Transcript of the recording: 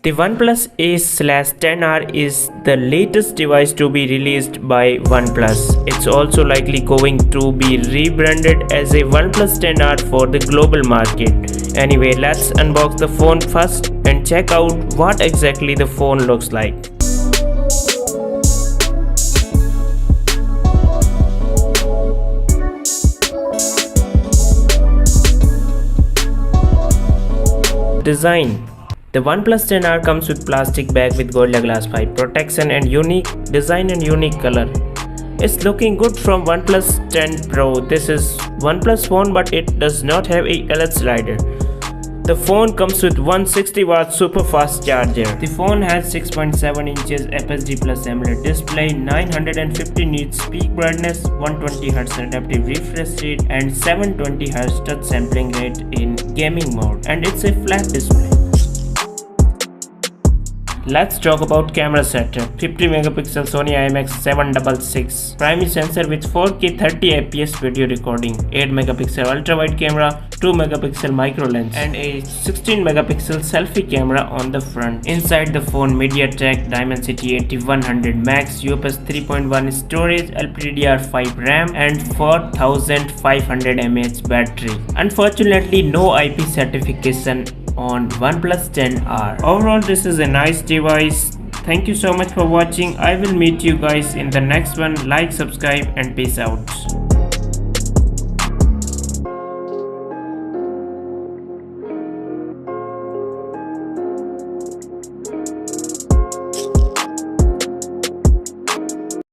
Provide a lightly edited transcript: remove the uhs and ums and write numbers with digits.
The OnePlus Ace10R is the latest device to be released by OnePlus. It's also likely going to be rebranded as a OnePlus 10R for the global market. Anyway, let's unbox the phone first and check out what exactly the phone looks like. Design. The OnePlus 10R comes with plastic bag with Gorilla Glass 5 protection and unique design and unique color. It's looking good from OnePlus 10 Pro. This is OnePlus phone but it does not have a LS rider. The phone comes with 160 watt super fast charger. The phone has 6.7 inches FHD plus AMOLED display, 950 nits peak brightness, 120 Hz adaptive refresh rate and 720 Hz touch sampling rate in gaming mode, and it's a flat display. Let's talk about camera setup. 50 megapixel Sony IMX766 primary sensor with 4K 30 fps video recording, 8 megapixel ultra wide camera, 2 megapixel micro lens and a 16 megapixel selfie camera on the front. Inside the phone, MediaTek Dimensity 8100 Max, UFS 3.1 storage, LPDDR5 RAM and 4500 mAh battery. Unfortunately, no IP certification on OnePlus 10R. Overall, this is a nice device. Thank you so much for watching. I will meet you guys in the next one. Like, subscribe and peace out.